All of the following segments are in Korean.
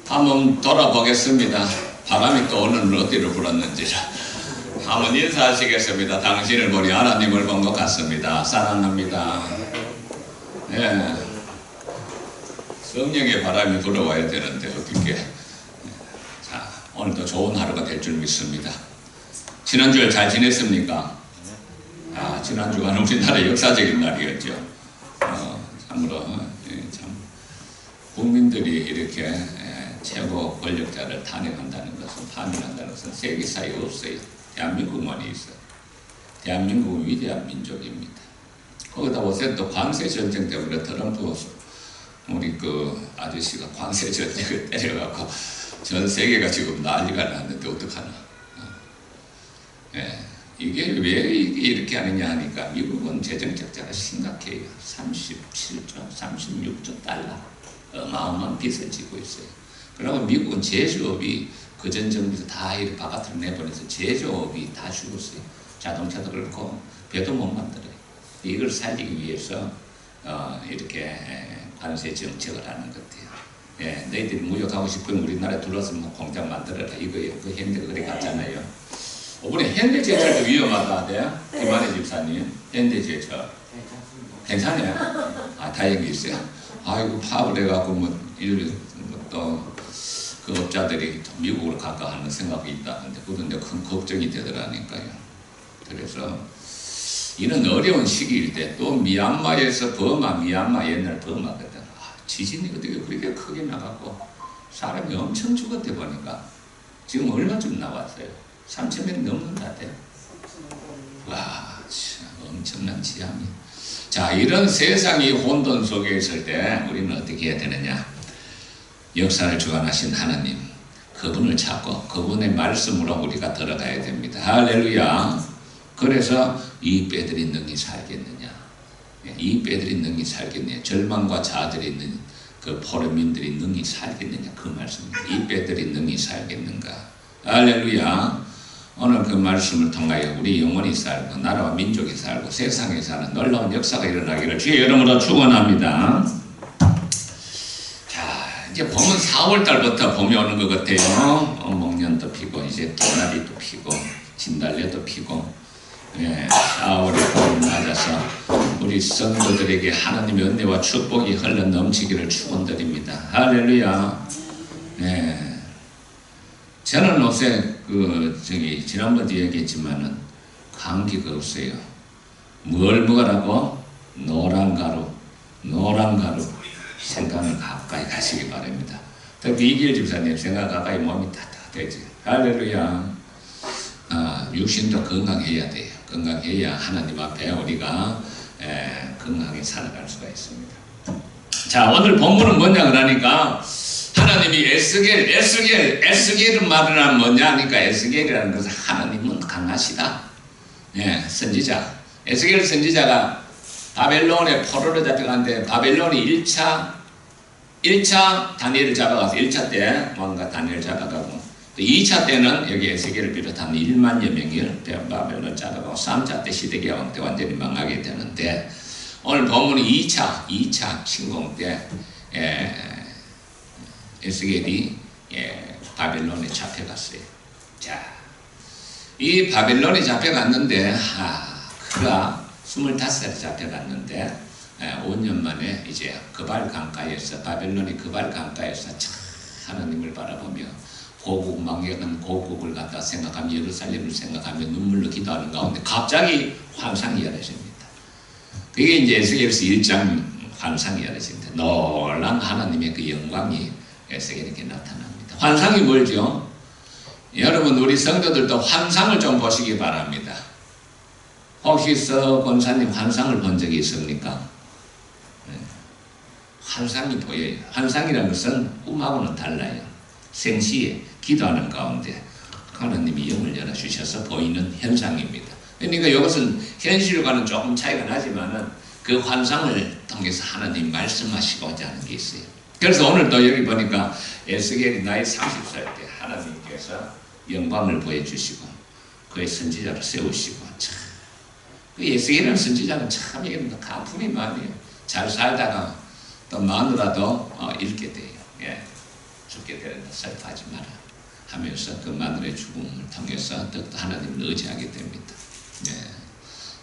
한번 돌아보겠습니다. 바람이 또 오늘 어디로 불었는지를 한번 인사하시겠습니다. 당신을 보니 하나님을 본 것 같습니다. 사랑합니다. 예. 성령의 바람이 불어와야 되는데 어떻게. 자, 오늘도 좋은 하루가 될 줄 믿습니다. 지난주에 잘 지냈습니까? 아, 지난주가 우리나라의 역사적인 날이었죠. 참으로 참 국민들이 이렇게 최고 권력자를 탄핵한다는 것은, 파면한다는 것은 세계사에 없어요. 대한민국만이 있어요. 대한민국은 위대한 민족입니다. 거기다 요새 또 관세 전쟁 때문에 트럼프 우리 그 아저씨가 관세 전쟁을 때려갖고 전 세계가 지금 난리가 났는데 어떡하나. 예, 이게 왜 이렇게 하느냐 하니까 미국은 재정 적자가 심각해요. 37조, 36조 달러 어마어마한 빚을 지고 있어요. 그리고 미국은 제조업이 그전 정부에서 다 이렇게 바깥으로 내보내서 제조업이 다 죽었어요. 자동차도 그렇고 배도 못 만들어요. 이걸 살리기 위해서 이렇게 관세 정책을 하는 것 같아요. 예, 너희들이 무역하고 싶으면 우리나라에 들어와서 뭐 공장 만들어라 이거예요. 그 현대가 그래 갔잖아요. 이번에 현대제철도 위험하다. 김한혜 집사님, 현대제철 괜찮아요? 아, 다행히 있어요. 아이고, 파업을 해갖고 또 그 업자들이 미국으로 갈까 하는 생각이 있다는데 그건 큰 걱정이 되더라니까요. 그래서 이런 어려운 시기일 때 또 미얀마에서 미얀마 옛날 버마거든. 지진이 어떻게 그렇게 크게 나갔고 사람이 엄청 죽었대 보니까 지금 얼마쯤 나왔어요? 3,000명이 넘는 것 같아요. 와, 참 엄청난 지함이. 자, 이런 세상이 혼돈 속에 있을 때 우리는 어떻게 해야 되느냐? 역사를 주관하신 하나님, 그분을 찾고 그분의 말씀으로 우리가 들어가야 됩니다. 할렐루야. 그래서 이 뼈들이 능히 살겠느냐? 이 뼈들이 능히 살겠느냐? 절망과 좌절이 있는 그 포로민들이 능히 살겠느냐? 그 말씀입니다. 이 뼈들이 능히 살겠는가? 할렐루야. 오늘 그 말씀을 통하여 우리 영혼이 살고 나라와 민족이 살고 세상에 사는 놀라운 역사가 일어나기를 주의 이름으로 축원합니다. 자, 이제 봄은 4월달부터 봄이 오는 것 같아요. 목련도 피고 이제 개나리도 피고 진달래도 피고, 예, 4월의 봄을 맞아서 우리 성도들에게 하나님의 은혜와 축복이 흘러 넘치기를 축원드립니다. 할렐루야. 예. 저는 요새 지난번에 얘기했지만은 감기가 없어요. 뭘 먹으라고? 노란 가루 생강을 가까이 가시기 바랍니다. 특히 이길 집사님 생강 가까이 몸이 따뜻해지. 할렐루야. 육신도 건강해야 돼요. 건강해야 하나님 앞에 우리가 건강하게 살아갈 수가 있습니다. 자, 오늘 본문은 뭐냐 그러니까 하나님이 에스겔은 말은 뭐냐 하니까 에스겔이라는 것은 하나님은 강하시다. 예, 선지자. 에스겔 선지자가 바벨론의 포로로 잡혀가는데 바벨론이 1차 다니엘을 잡아가서 1차 때 뭔가 다니엘을 잡아가고 또 2차 때는 여기 에스겔을 비롯한 1만여 명을 바벨론 잡아가고 3차 때 시대기왕 때 완전히 망하게 되는데 오늘 본문은 2차 침공 때 에스겔이 바벨론에 잡혀갔어요. 자, 이 바벨론에 잡혀갔는데 그가 25살에 잡혀갔는데 5년 만에 이제 그발 강가에서 바벨론이 그발 강가에서 하나님을 바라보며 고국 망해간 고국을 갖다 생각하며 예루살렘을 생각하며 눈물로 기도하는 가운데 갑자기 환상이 열어집니다. 그게 이제 에스겔서 1장 환상이 열어집니다. 놀란 하나님의 그 영광이 에스겔에게 나타납니다. 환상이 뭘죠? 여러분 우리 성도들도 환상을 좀 보시기 바랍니다. 혹시 서 권사님 환상을 본 적이 있습니까? 환상이 보여요. 환상이라는 것은 꿈하고는 달라요. 생시에 기도하는 가운데 하나님이 영을 열어주셔서 보이는 현상입니다. 그러니까 이것은 현실과는 조금 차이가 나지만은 그 환상을 통해서 하나님 말씀하시고자 하는 게 있어요. 그래서 오늘도 여기 보니까 에스겔이 나이 30살 때 하나님께서 영광을 보여주시고 그의 선지자를 세우시고 그 에스겔이라는 선지자는 참 가품이 많아요. 잘 살다가 또 마누라도 잃게 돼요. 예. 되는데 슬퍼하지 마라 하면서 그 마누라의 죽음을 통해서 또 하나님을 의지하게 됩니다. 예.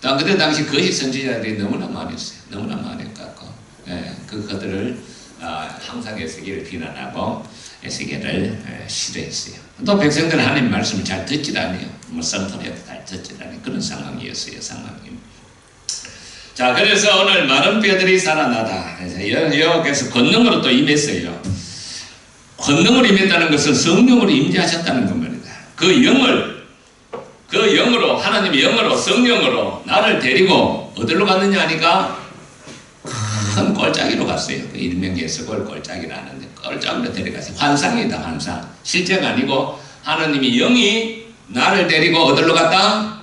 또 그때 당시 거짓 선지자들이 너무나 많았어요. 너무나 많았고 그들을 항상 에스겔을 비난하고 에스겔을 싫어했어요. 또 백성들은 하나님 말씀을 잘 듣질 않아요. 뭐 선포해도 잘 듣질 않아요. 그런 상황이었어요. 상황입니다. 자, 그래서 오늘 마른 뼈들이 살아나다. 여호와께서 권능으로 또 임했어요. 권능으로 임했다는 것은 성령으로 임재하셨다는 겁니다. 그 영으로 하나님의 영으로 성령으로 나를 데리고 어디로 갔느냐 하니까 큰 골짜기로 갔어요. 그 일명 예수골 골짜기라는데 골짜기로 데려갔어요. 환상이다, 환상. 실제가 아니고 하나님이 영이 나를 데리고 어디로 갔다?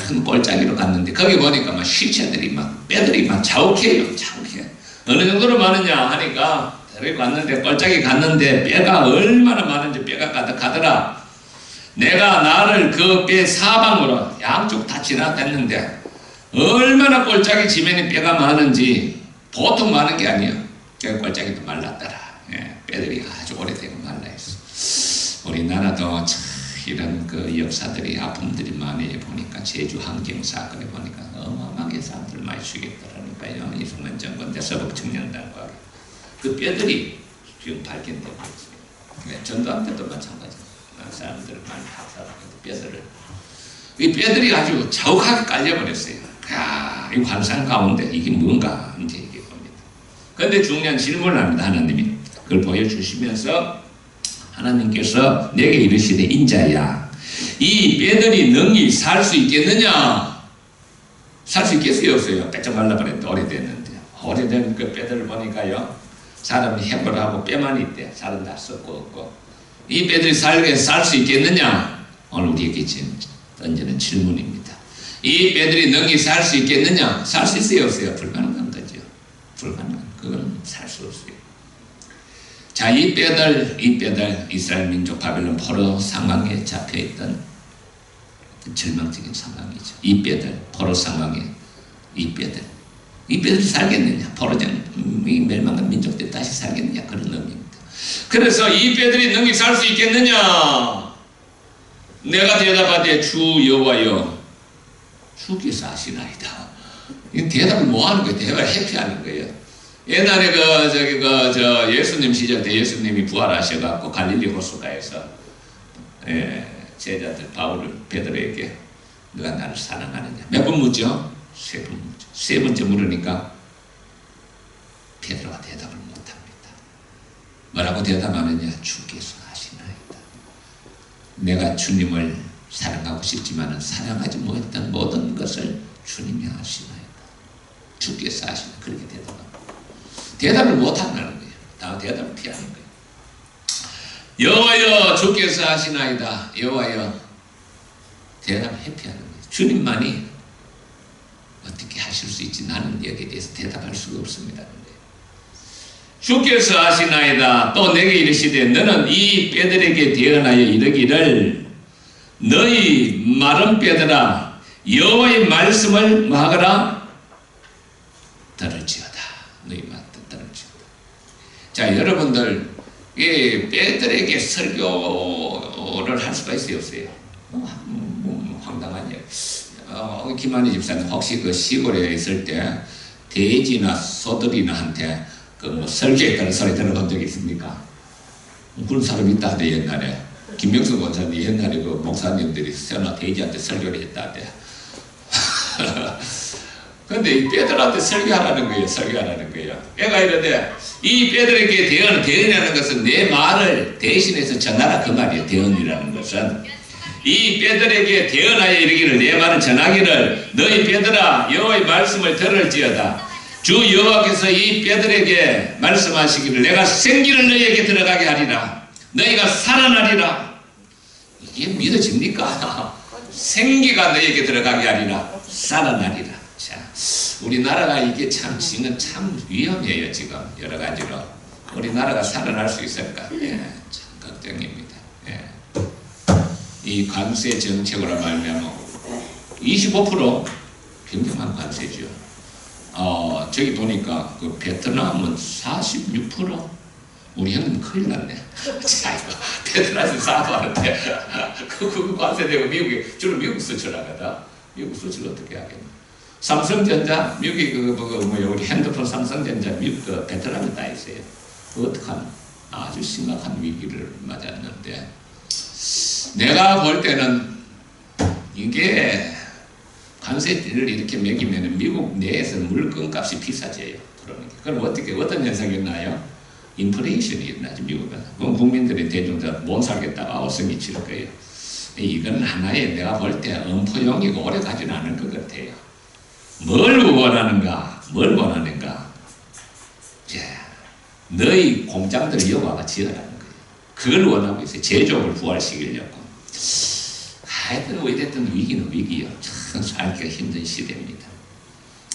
큰 골짜기로 갔는데 거기 보니까 막 시체들이 막 뼈들이 막 자욱해요. 자욱해. 어느 정도로 많으냐 하니까 데리고 갔는데 골짜기 갔는데 뼈가 얼마나 많은지 뼈가 가득하더라. 내가 나를 그 뼈 사방으로 양쪽 다 지나댔는데 얼마나 골짜기 지면에 뼈가 많은지 보통 많은 게 아니에요. 그 골짜기도 말랐더라. 뼈들이 아주 오래되고 말라있어. 우리나라도 이런 그 역사들이 아픔들이 많이 보니까 제주 항쟁 사건에 보니까 어마어마하게 사람들 많이 죽였더라니까요. 이승만 정권 때 서북청년단과 그 뼈들이 지금 발견되고 있어요. 전두환 때도 마찬가지예요. 사람들을 많이 학살하고 뼈들을 이 뼈들이 아주 자욱하게 깔려버렸어요. 야, 이 환상 가운데 이게 뭔가 이제 이게 봅니다. 그런데 중요한 질문을 합니다. 하나님이 그걸 보여주시면서 하나님께서 내게 이르시되 인자야 이 뼈들이 능히 살 수 있겠느냐? 살 수 있겠어요? 없어요? 빼쩍 말라버렸는데 오래됐는데 오래된 그 뼈들을 보니까요 사람이 해보라고 뼈만 있대. 살은 다 썩고 없고 이 뼈들이 살 수 있겠느냐? 오늘 우리에게 던지는 질문입니다. 이 뼈들이 능히 살 수 있겠느냐? 살 수 있어요? 없어요? 불가능한 거죠. 불가능한 그건 살 수 없어요. 자, 이 뼈들 이스라엘 민족 바벨론 포로 상황에 잡혀있던 절망적인 상황이죠. 이 뼈들 포로 상황에 이 뼈들이 살겠느냐? 포로전 멸망한 민족들이 다시 살겠느냐? 그런 의미입니다. 그래서 이 뼈들이 능히 살 수 있겠느냐? 내가 대답하되 주 여호와여 주께서 아시나이다. 이 대답을 뭐 하는 거예요? 대답을 회피하는 거예요. 옛날에 예수님 시절 때 예수님이 부활하셔갖고 갈릴리 호수가에서 제자들 베드로에게 너가 나를 사랑하느냐 몇 번 묻죠? 세 번 묻죠. 세 번째 물으니까 베드로가 대답을 못합니다. 뭐라고 대답하느냐? 주께서 아시나이다. 내가 주님을 사랑하고 싶지만 사랑하지 못했던 모든 것을 주님이 아시나이다. 주께서 아시나 그렇게 대답합니다. 대답을 못한다는 거예요. 다음 대답을 피하는 거예요. 여호와여 주께서 하시나이다. 여호와여 대답을 회피하는 거예요. 주님만이 어떻게 하실 수 있지 나는 여기에 대해서 대답할 수가 없습니다. 주께서 하시나이다. 또 내게 이르시되 너는 이 뼈들에게 대언하여 이르기를 너희 마른 뼈들아 여호와의 말씀을 뭐하거라? 들을지어다. 너희 자, 여러분들, 이 뼈들에게 설교를 할 수가 있어요, 없어요? 황당한 일. 김한희 집사님, 혹시 그 시골에 있을 때 돼지나 소들이나 한테 그 뭐 설교했다는 소리 들어본 적 있습니까? 그런 사람이 있다는데 옛날에. 김명수 권사님 옛날에 그 목사님들이 세나 돼지한테 설교를 했다는데. 근데 이 뼈들한테 설교하라는 거예요. 설교하라는 거예요. 애가 이러는데 이 뼈들에게 대언이라는 것은 내 말을 대신해서 전하라 그 말이에요. 대언이라는 것은 이 뼈들에게 대언하여 이르기를 내 말을 전하기를 너희 뼈들아 여호와의 말씀을 들을지어다. 주 여호와께서 이 뼈들에게 말씀하시기를 내가 생기를 너희에게 들어가게 하리라. 너희가 살아나리라. 이게 믿어집니까? 생기가 너희에게 들어가게 하리라. 살아나리라. 자, 우리나라가 이게 지금 참 위험해요. 지금 여러 가지로 우리나라가 살아날 수 있을까? 참 걱정입니다. 이 관세 정책으로 말하면 25% 평등한 관세죠. 저기 보니까 그 베트남은 46%, 우리 형님 큰일 났네. 자, 이거 베트남에서 사과하는데 그 관세되고 미국에 주로 미국 수출하거든. 미국 수출 어떻게 하겠노? 삼성전자 미국이 우리 핸드폰 삼성전자 미국 베트남에 다 있어요. 어떡하노? 아주 심각한 위기를 맞았는데 내가 볼 때는 이게 관세를 이렇게 매기면 미국 내에서 물건값이 비싸져요. 그러니까 그럼 어떤 현상이 있나요? 인플레이션이 일어나죠. 미국은. 그럼 국민들이 대중들 못 살겠다고 아우성이 칠 거예요. 이건 하나의 내가 볼 때 엄포용이고 오래 가지는 않을 것 같아요. 뭘 원하는가? 뭘 원하는가? 너희 공장들을 여과가 지어라는 거예요. 그걸 원하고 있어요. 제조업을 부활시키려고. 하여튼 어쨌든 위기는 위기요. 참 살기가 힘든 시대입니다.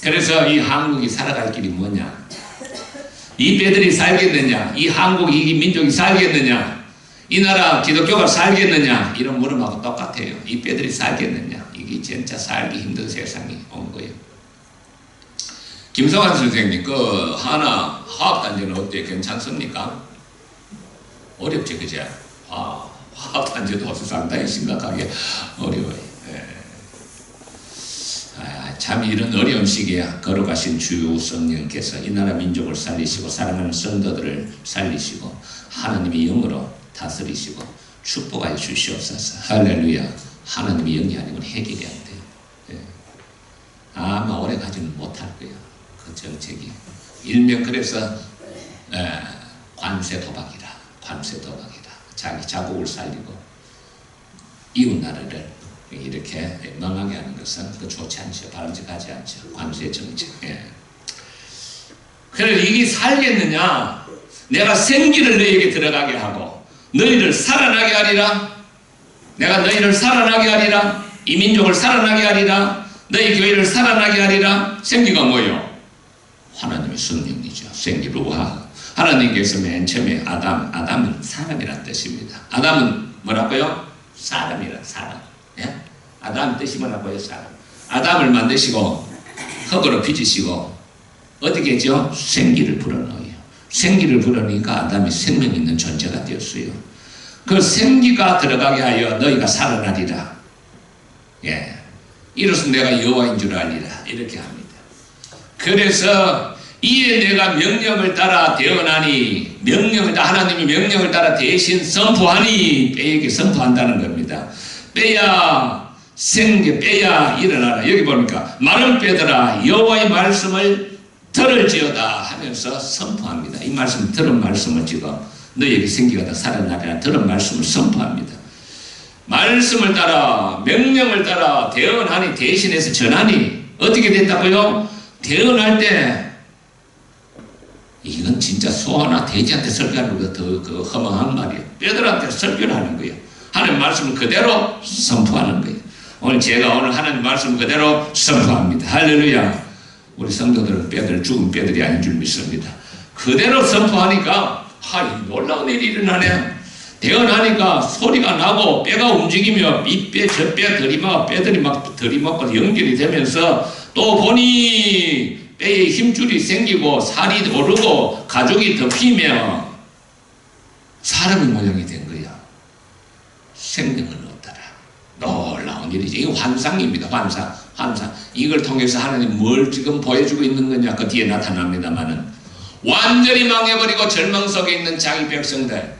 그래서 이 한국이 살아갈 길이 뭐냐? 이 빼들이 살겠느냐? 이 한국 이 민족이 살겠느냐? 이 나라 기독교가 살겠느냐? 이런 물음하고 똑같아요. 이 빼들이 살겠느냐? 이게 진짜 살기 힘든 세상이 온 거예요. 김성환 선생님, 그 하나 화학단지는 어때요? 괜찮습니까? 어렵지, 그제? 화학단지도 상당히 심각하게 어려워요. 참 이런 어려운 시기에 걸어가신 주 성령께서 이 나라 민족을 살리시고 사랑하는 성도들을 살리시고 하나님의 영으로 다스리시고 축복하여 주시옵소서. 할렐루야. 하나님의 영이 아니면 해결이 안 돼요. 아마 오래 가지는 못할 거예요. 그 정책이. 일명 그래서 관세 도박이라. 관세 도박이라. 자기 자국을 살리고 이웃 나라를 이렇게 망하게 하는 것은 그 좋지 않죠. 바람직하지 않죠. 관세 정책. 그래 이게 살겠느냐? 내가 생기를 너희에게 들어가게 하고 너희를 살아나게 하리라. 내가 너희를 살아나게 하리라. 이 민족을 살아나게 하리라. 너희 교회를 살아나게 하리라. 생기가 뭐예요? 하나님의 성령이죠. 생기 루하. 하나님께서 맨 처음에 아담은 사람이란 뜻입니다. 아담은 뭐라고요? 사람이란 사람. 예? 아담 뜻이 뭐라고요? 사람. 아담을 만드시고 흙으로 빚으시고 어떻게 했죠? 생기를 불어넣어요. 생기를 불어넣으니까 아담이 생명 있는 존재가 되었어요. 그 생기가 들어가게 하여 너희가 살아나리라. 예. 이로써 내가 여호와인 줄 알리라. 이렇게 합니다. 그래서 이에 내가 명령을 따라 대언하니 하나님이 명령을 따라 대신 선포하니 빼에게 선포한다는 겁니다. 빼야 생기 빼야 일어나라. 여기 보니까 마른 빼들아 여호와의 말씀을 들을지어다 하면서 선포합니다. 이 말씀 들은 말씀을 지금 너희에게 생기가 다 살아나리라 들은 말씀을 선포합니다. 말씀을 따라 명령을 따라 대언하니 대신해서 전하니 어떻게 됐다고요? 대언할 때 이건 진짜 소나 돼지한테 설교하는 것보다 더 허망한 말이에요. 뼈들한테 설교를 하는 거예요. 하나님 말씀을 그대로 선포하는 거예요. 오늘 제가 오늘 하나님 말씀을 그대로 선포합니다. 할렐루야. 우리 성도들은 뼈들 죽은 뼈들이 아닌 줄 믿습니다. 그대로 선포하니까 놀라운 일이 일어나네. 대언하니까 소리가 나고 뼈가 움직이며 이 뼈 저 뼈 뼈들이 막 들이먹고 연결이 되면서 또 보니 뼈에 힘줄이 생기고 살이 오르고 가죽이 덮이며 사람의 모양이 된 거야. 생명을 얻더라. 놀라운 일이지. 이거 환상입니다. 환상. 이걸 통해서 하나님 뭘 지금 보여주고 있는 거냐? 그 뒤에 나타납니다만은 완전히 망해버리고 절망 속에 있는 자기 백성들.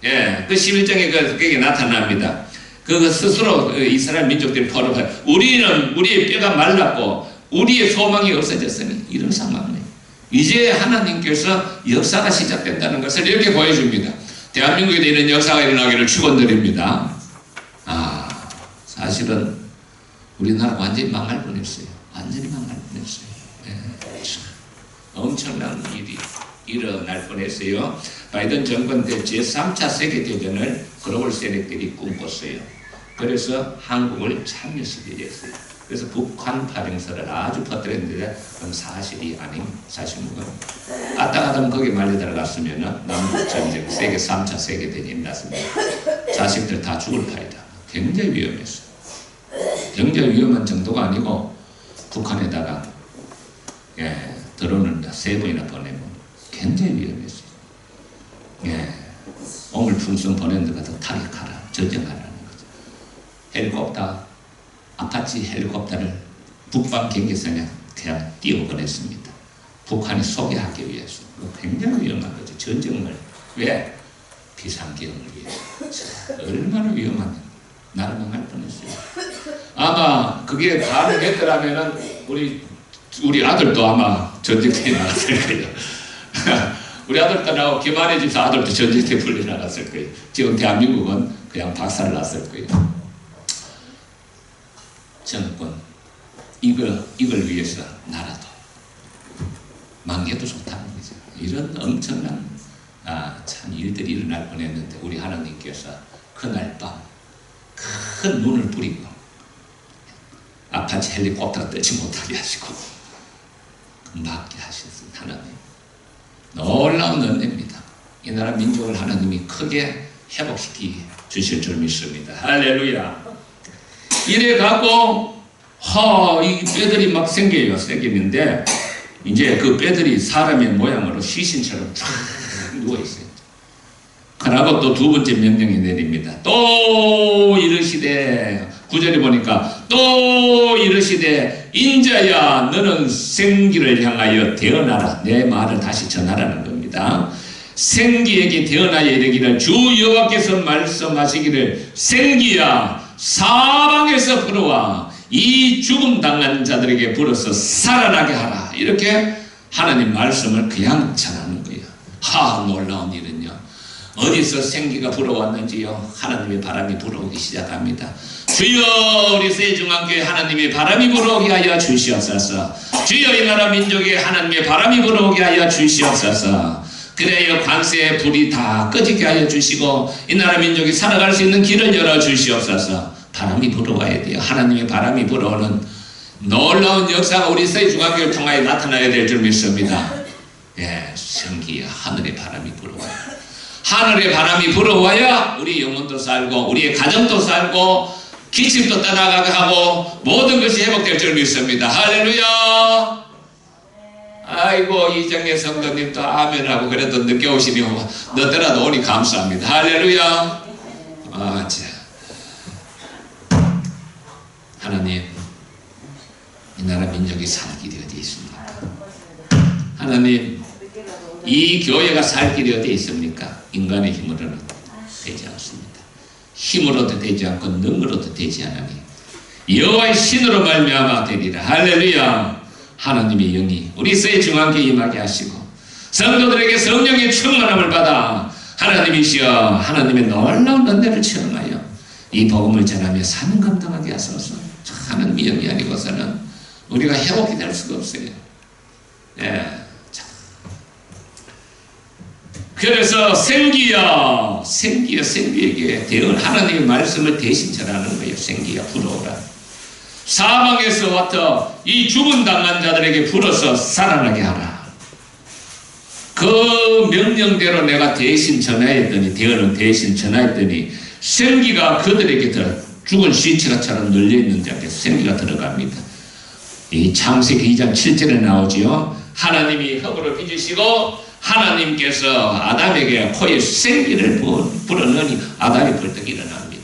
예, 그 11장에 그게 나타납니다. 그 스스로 이스라엘 민족들이 포럼해요. 우리의 뼈가 말랐고 우리의 소망이 없어졌으니 이런 상황이에요. 이제 하나님께서 역사가 시작된다는 것을 이렇게 보여줍니다. 대한민국에 이런 역사가 일어나기를 축원드립니다. 사실은 우리나라 완전히 망할 뻔했어요. 완전히 망할 뻔했어요. 예, 엄청난 일이 일어날 뻔했어요. 바이든 정권 때 제3차 세계대전을 글로벌 세력들이 꿈꿨어요. 그래서 한국을 참여시키게 됐어요. 그래서 북한 파병설을 아주 퍼뜨렸는데 그건 사실이 아닌 사실무근. 아따가다면 거기에 말려 들어갔으면 남북전쟁 3차 세계대전이 났습니다. 자식들 다 죽을 파이다. 굉장히 위험했어요. 굉장히 위험한 정도가 아니고 북한에다가 드론을 3번이나 보내고 굉장히 위험했어요. 예, 오물풍선 보낸 데가 더 타격하라, 전쟁하라는 거죠. 헬리콥터, 아파치 헬리콥터를 북방 경계선에 그냥 띄워보냈습니다. 북한이 소개하기 위해서. 굉장히 위험한 거죠. 전쟁을. 왜? 비상계엄을 위해서. 얼마나 위험한, 나라 망할 뻔했어요. 아마 그게 가능했더라면은 우리 아들도 아마 전쟁터에 나갔을 거예요. 우리 아들도 나고 김한혜 집사 아들도 전쟁터에 불려 나갔을 거예요. 지금 대한민국은 그냥 박살 났을 거예요. 정권, 이걸 위해서 나라도 망해도 좋다는 거죠. 이런 엄청난 참 일들이 일어날 뻔했는데 우리 하나님께서 그날 밤 큰 눈을 뿌리고 아파치 헬리콥터가 뜨지 못하게 하시고 막게 하셨습니다. 하나님 놀라운 은혜입니다. 이 나라 민족을 하나님이 크게 회복시키 주실 줄 믿습니다. 할렐루야. 이래 갖고 이 뼈들이 막 생기는데 이제 그 뼈들이 사람의 모양으로 시신처럼 쫙 누워있어요. 그러고 또 두 번째 명령이 내립니다. 또 이르시되, 9절에 보니까 또 이르시되 인자야 너는 생기를 향하여 대언하라. 내 말을 다시 전하라는 겁니다. 생기에게 대언하여 이르기를 주 여호와께서 말씀하시기를 생기야 사방에서 불어와 이 죽음 당한 자들에게 불어서 살아나게 하라. 이렇게 하나님 말씀을 그냥 전하는 거예요. 놀라운 일은요, 어디서 생기가 불어왔는지요, 하나님의 바람이 불어오기 시작합니다. 주여 우리 새중앙교회 하나님의 바람이 불어오게 하여 주시옵소서. 주여 이 나라 민족에 하나님의 바람이 불어오게 하여 주시옵소서. 그래야 관세의 불이 다 꺼지게 하여 주시고 이 나라 민족이 살아갈 수 있는 길을 열어 주시옵소서. 바람이 불어와야 돼요. 하나님의 바람이 불어오는 놀라운 역사가 우리 새중앙교회를 통하여 나타나야 될 줄 믿습니다. 예, 성기야 하늘의 바람이 불어와요. 하늘의 바람이 불어와야 우리 영혼도 살고 우리의 가정도 살고 기침도 떠나가게 하고 모든 것이 회복될 줄 믿습니다. 할렐루야. 아이고 이정혜 성도님도 아멘하고 그래도 늦게 오시니 늦더라도 오니 감사합니다. 할렐루야. 하나님 이 나라 민족이 살 길이 어디 있습니까? 하나님 이 교회가 살 길이 어디 있습니까? 인간의 힘으로는 되지 않습니다. 힘으로도 되지 않고 능으로도 되지 않으니 여호와의 신으로 말미암아 되리라. 할렐루야. 하나님의 영이 우리 새중앙교회에 임하게 하시고 성도들에게 성령의 충만함을 받아 하나님이시여 하나님의 놀라운 은혜를 체험하여 이 복음을 전하며 사명 감당하게 하소서. 하나님의 영이 아니고서는 우리가 회복이 될 수가 없어요. 예. 그래서 생기에게 대언 하나님의 말씀을 대신 전하는 거예요. 생기야 불어오라. 사방에서 왔다 이 죽은 당한 자들에게 불어서 살아나게 하라. 그 명령대로 내가 대신 전하였더니 대언은 대신 전하였더니 생기가 그들에게 죽은 시체가처럼 널려있는 자에게 생기가 들어갑니다. 이 창세기 2장 7절에 나오지요. 하나님이 흙으로 빚으시고 하나님께서 아담에게 코에 생기를 불어넣으니 아담이 벌떡 일어납니다.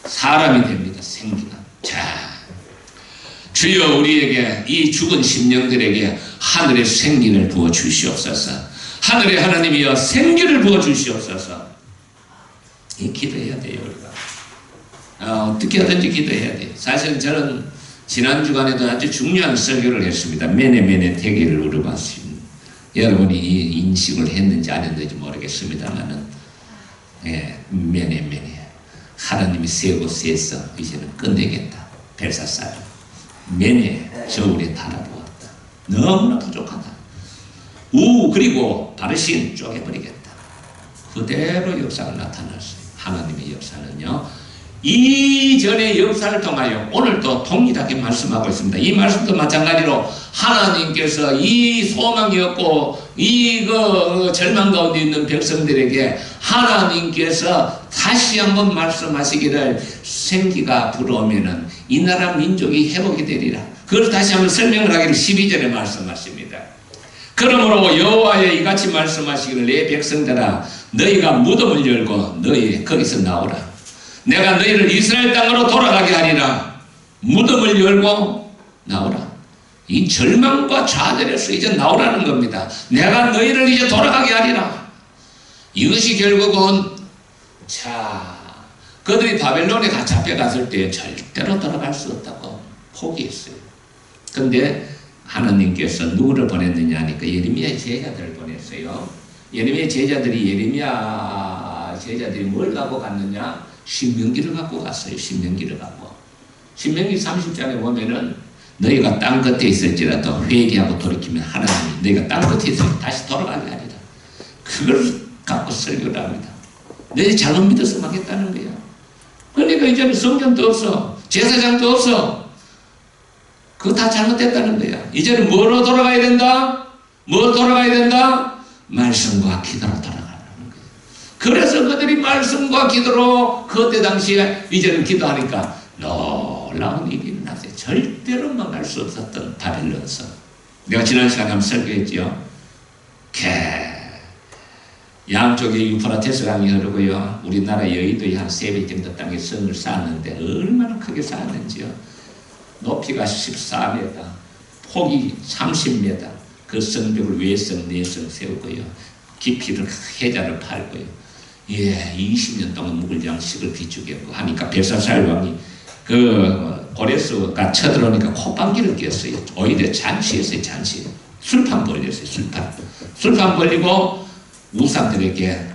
사람이 됩니다. 생기가. 자, 주여 우리에게 이 죽은 심령들에게 하늘의 생기를 부어 주시옵소서. 하늘의 하나님이여 생기를 부어 주시옵소서. 이 기도해야 돼요. 우리가 어떻게 하든지 기도해야 돼요. 사실 저는 지난 주간에도 아주 중요한 설교를 했습니다. 매네 태기를 물어봤습니다. 여러분이 이 인식을 했는지 안 했는지 모르겠습니다만은, 예, 매네 하나님이 세고 세서 이제는 끝내겠다. 벨사살 매네 저울에 달아보았다. 너무나 부족하다. 그리고 바르신 쪼개버리겠다. 그대로 역사가 나타났어요. 하나님의 역사는요, 이전의 역사를 통하여 오늘도 동일하게 말씀하고 있습니다. 이 말씀도 마찬가지로 하나님께서 이 소망이 없고 절망 가운데 있는 백성들에게 하나님께서 다시 한번 말씀하시기를 생기가 불어오면은 이 나라 민족이 회복이 되리라. 그걸 다시 한번 설명을 하기를 12절에 말씀하십니다. 그러므로 여호와의 이같이 말씀하시기를 내 백성들아 너희가 무덤을 열고 너희 거기서 나오라. 내가 너희를 이스라엘 땅으로 돌아가게 하리라. 무덤을 열고 나오라. 이 절망과 좌절에서 이제 나오라는 겁니다. 내가 너희를 이제 돌아가게 하리라. 이것이 결국은 그들이 바벨론에 잡혀갔을 때 절대로 돌아갈 수 없다고 포기했어요. 근데 하나님께서 누구를 보냈느냐 하니까 예레미야의 제자들을 보냈어요. 예레미야의 제자들이 뭘 갖고 갔느냐? 신명기를 갖고 갔어요. 신명기를 갖고. 신명기 30장에 보면은 너희가 땅 끝에 있을지라도 회개하고 돌이키면 하나님이 너희가 땅 끝에 있을 다시 돌아가게 하리라. 그걸 갖고 설교를 합니다. 너희 잘못 믿어서 망했다는 거야. 그러니까 이제는 성전도 없어. 제사장도 없어. 그거 다 잘못됐다는 거야. 이제는 뭐로 돌아가야 된다? 뭐 돌아가야 된다? 말씀과 기도로 돌아가는 거야. 그래서 그들이 말씀과 기도로 그때 당시에 이제는 기도하니까 놀라운 일이 일어났어요. 절대로 망할 수 없었던 바벨론성. 내가 지난 시간에 한번 설교했죠. 양쪽에 유프라테스 강이 흐르고요. 우리나라 여의도의 한 3배 정도 땅에 성을 쌓았는데 얼마나 크게 쌓았는지요. 높이가 14m, 폭이 30m. 그 성벽을 외성, 내성 세우고요. 깊이를 해자를 팔고요. 20년 동안 묵을 양식을 비추겠고 하니까 벨사살 왕이 그 고레스가 쳐들어오니까 콧방귀를 꼈어요. 오히려 잔치했어요. 잔치. 술판 벌렸어요. 술판 벌리고 우상들에게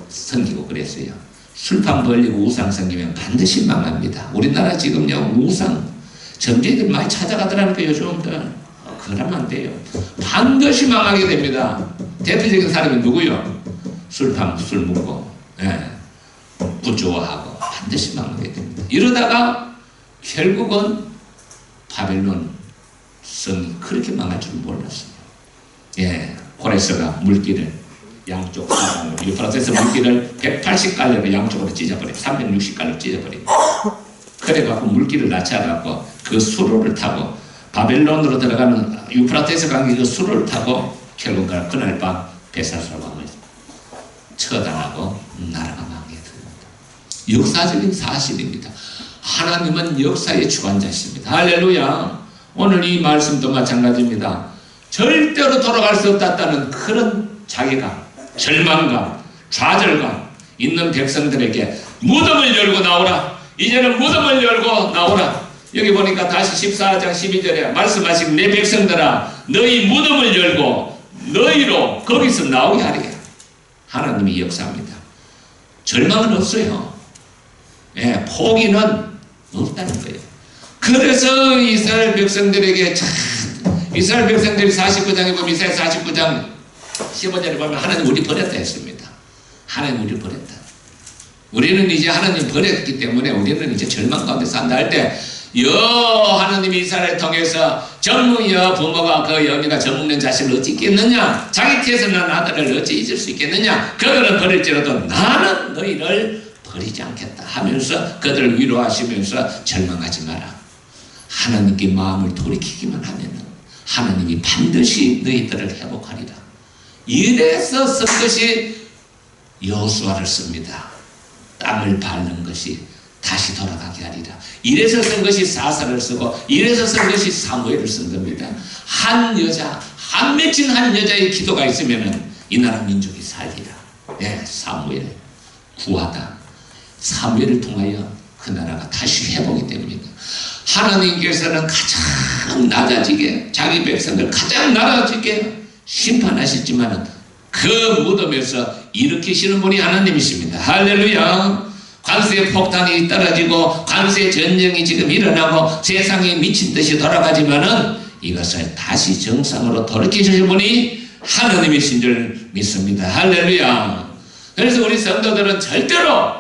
섬기고 그랬어요. 술판 벌리고 우상 섬기면 반드시 망합니다. 우리나라 지금요 우상 점쟁이들 많이 찾아가더라니까 요즘들. 그러면 안 돼요. 반드시 망하게 됩니다. 대표적인 사람이 누구요? 술판 술 먹고 부조화하고 반드시 망하게 됩니다. 이러다가 결국은 바벨론 성이 그렇게 망할 줄 몰랐어요. 고레스가 물길을 양쪽 사방으로 유프라테스 물길을 180갈래로 양쪽으로 찢어버려 360갈래로 찢어버려. 그래갖고 물길을 낮춰갖고 그 수로를 타고 바벨론으로 들어가는 유프라테스 강의 그 수로를 타고 결국 그날 밤 벨사살 왕을 처단하고 나라가 망하게 됩니다. 역사적인 사실입니다. 하나님은 역사의 주관자십니다. 할렐루야. 오늘 이 말씀도 마찬가지입니다. 절대로 돌아갈 수 없다는 그런 자괴감, 절망감, 좌절감 있는 백성들에게 무덤을 열고 나오라. 이제는 무덤을 열고 나오라. 여기 보니까 다시 14장 12절에 말씀하시고 내 백성들아 너희 무덤을 열고 너희로 거기서 나오게 하리라. 하나님이 역사합니다. 절망은 없어요. 포기는 없다는 거예요. 그래서 이스라엘 백성들에게 이스라엘 백성들이 49장에 보면 이스라엘 49장 15절에 보면 하나님 우리 버렸다 했습니다. 하나님 우리 버렸다. 우리는 이제 하나님 버렸기 때문에 우리는 이제 절망 가운데 산다 할 때 하나님이 이스라엘을 통해서 젊은이여 부모가 그 여미가 젖먹는 자식을 어찌 있겠느냐. 자기 태에서 난 아들을 어찌 잊을 수 있겠느냐. 그들은 버릴지라도 나는 너희를 버리지 않겠다 하면서 그들을 위로하시면서 절망하지 마라. 하나님께 마음을 돌이키기만 하면 하나님이 반드시 너희들을 회복하리라. 이래서 쓴 것이 여호수아를 씁니다. 땅을 밟는 것이 다시 돌아가게 하리라. 이래서 쓴 것이 사사를 쓰고 이래서 쓴 것이 사무엘을 쓴 겁니다. 한 여자, 한 맺힌 한 여자의 기도가 있으면 이 나라 민족이 살리라. 사무엘 구하다. 사무엘을 통하여 그 나라가 다시 회복이 됩니다. 하나님께서는 가장 낮아지게 자기 백성들 가장 낮아지게 심판하시지만 그 무덤에서 일으키시는 분이 하나님이십니다. 할렐루야. 관세의 폭탄이 떨어지고 관세의 전쟁이 지금 일어나고 세상이 미친 듯이 돌아가지만은 이것을 다시 정상으로 돌이키실 분이 하나님이신 줄 믿습니다. 할렐루야. 그래서 우리 성도들은 절대로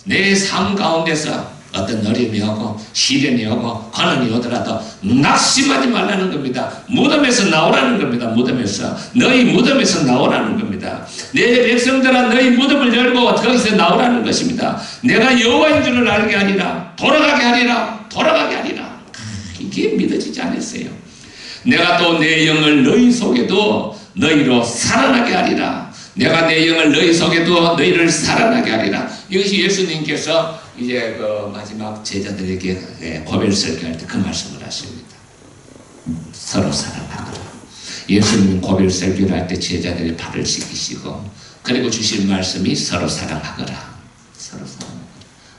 내 삶 가운데서 어떤 어려움이 오고 시련이 오고 고난이 오더라도 낙심하지 말라는 겁니다. 무덤에서 나오라는 겁니다. 무덤에서 너희 무덤에서 나오라는 겁니다. 내 백성들아 너희 무덤을 열고 거기서 나오라는 것입니다. 내가 여호와인 줄을 알게 하리라. 돌아가게 하리라. 돌아가게 하리라. 이게 믿어지지 않았어요. 내가 또 내 영을 너희 속에도 너희로 살아나게 하리라. 내가 내 영을 너희 속에 두어 너희를 살아나게 하리라. 이것이 예수님께서 이제 그 마지막 제자들에게 고별 설교할 때 그 말씀을 하십니다. 서로 사랑하라. 예수님 고별 설교를 할 때 제자들의 발을 씻기시고 그리고 주실 말씀이 서로 사랑하거라. 서로 사랑하거라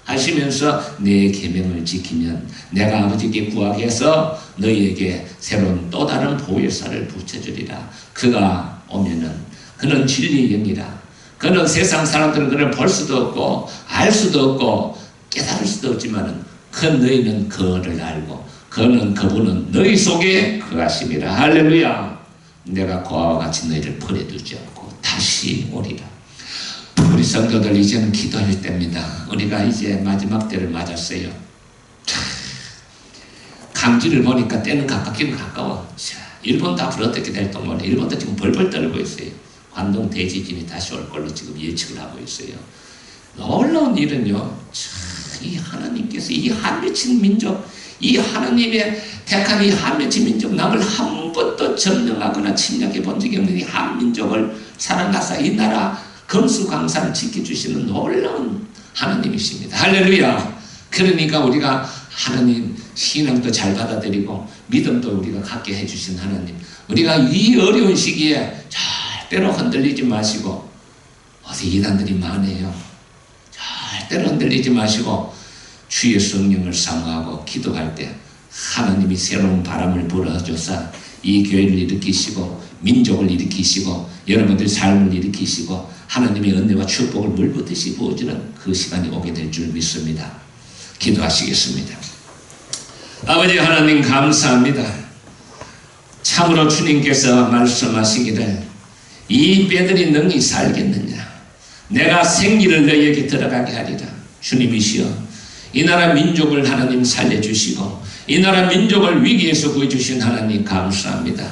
하시면서 내 계명을 지키면 내가 아버지께 구하게해서 너희에게 새로운 또 다른 보혜사를 붙여주리라. 그가 오면은 그는 진리의 영이라. 그는 세상 사람들은 그를 볼 수도 없고 알 수도 없고 깨달을 수도 없지만은 그 너희는 그를 알고 그분은 너희 속에 거하심이라. 할렐루야. 내가 그와 같이 너희를 버려두지 않고 다시 오리라. 우리 성도들 이제는 기도할 때입니다. 우리가 이제 마지막 때를 맞았어요. 강진을 보니까 때는 가깝기는 가까워. 일본도 앞으로 어떻게 될지 몰라. 일본도 지금 벌벌 떨고 있어요. 관동 대지진이 다시 올 걸로 지금 예측을 하고 있어요. 놀라운 일은요, 이 하나님께서 이 한미친 민족, 이 하나님의 택한 이 한미친 민족, 남을 한 번도 점령하거나 침략해 본 적이 없는 이 한민족을 사랑하사 이 나라 금수강산을 지켜주시는 놀라운 하나님이십니다. 할렐루야. 그러니까 우리가 하나님 신앙도 잘 받아들이고 믿음도 우리가 갖게 해주신 하나님, 우리가 이 어려운 시기에 절대로 흔들리지 마시고, 어디 이단들이 많아요. 절대로 흔들리지 마시고 주의 성령을 사모하고 기도할 때 하나님이 새로운 바람을 불어줘서 이 교회를 일으키시고 민족을 일으키시고 여러분들의 삶을 일으키시고 하나님의 은혜와 축복을 물붓듯이 부어주는 그 시간이 오게 될 줄 믿습니다. 기도하시겠습니다. 아버지 하나님 감사합니다. 참으로 주님께서 말씀하시기를 이 뼈들이 능히 살겠느냐, 내가 생기를 너희에게 들어가게 하리라. 주님이시여, 이 나라 민족을 하나님 살려주시고 이 나라 민족을 위기에서 구해주신 하나님 감사합니다.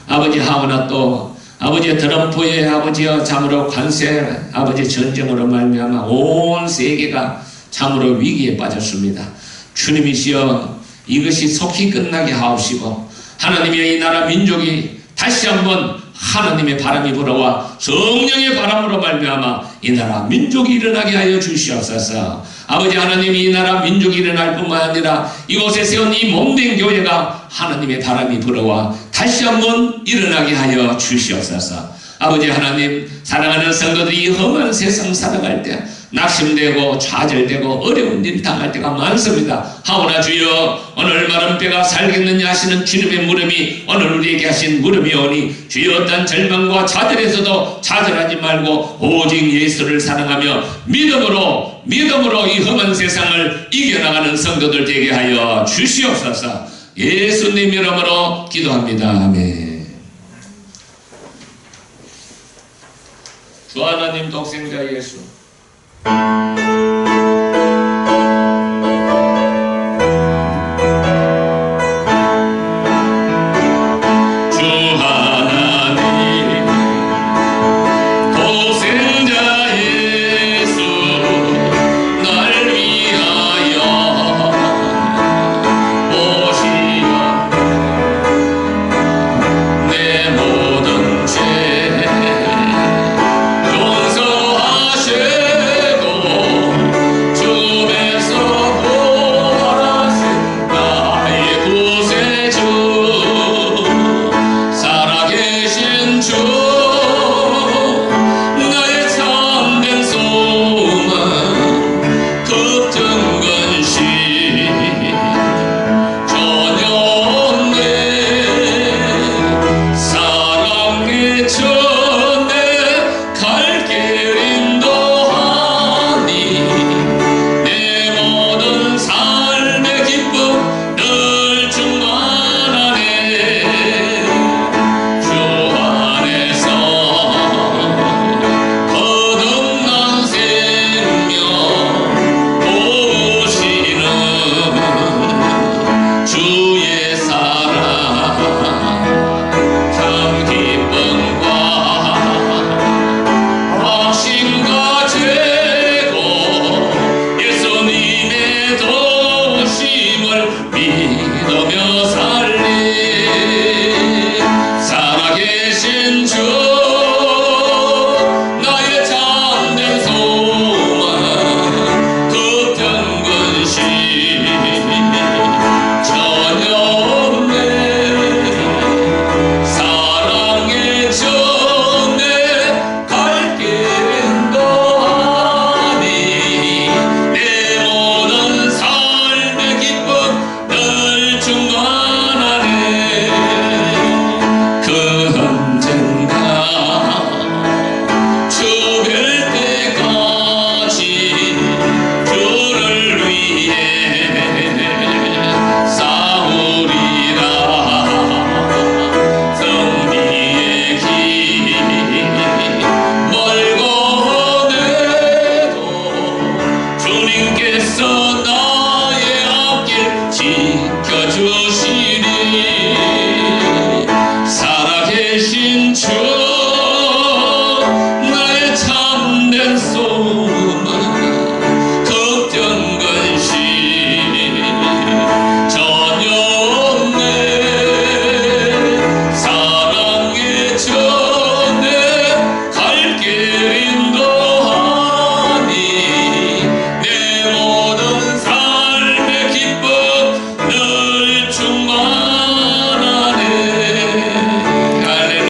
아버지 하오나 또 아버지의 트럼프의 아버지여 참으로 관세 아버지 전쟁으로 말미암아 온 세계가 참으로 위기에 빠졌습니다. 주님이시여, 이것이 속히 끝나게 하옵시고 하나님의 이 나라 민족이 다시 한번 하나님의 바람이 불어와 성령의 바람으로 말미암아 이 나라 민족이 일어나게 하여 주시옵소서. 아버지 하나님, 이 나라 민족이 일어날 뿐만 아니라 이곳에 세운 이 몸된 교회가 하나님의 바람이 불어와 다시 한번 일어나게 하여 주시옵소서. 아버지 하나님, 사랑하는 성도들이 이 험한 세상 살아갈 때 낙심되고 좌절되고 어려운 일 당할 때가 많습니다. 하오나 주여, 오늘 마른 뼈가 살겠느냐 하시는 주님의 물음이 오늘 우리에게 하신 물음이 오니 주여, 어떤 절망과 좌절에서도 좌절하지 말고 오직 예수를 사랑하며 믿음으로 이 험한 세상을 이겨나가는 성도들 되게 하여 주시옵소서. 예수님 이름으로 기도합니다. 아멘. 주 하나님 독생자 예수,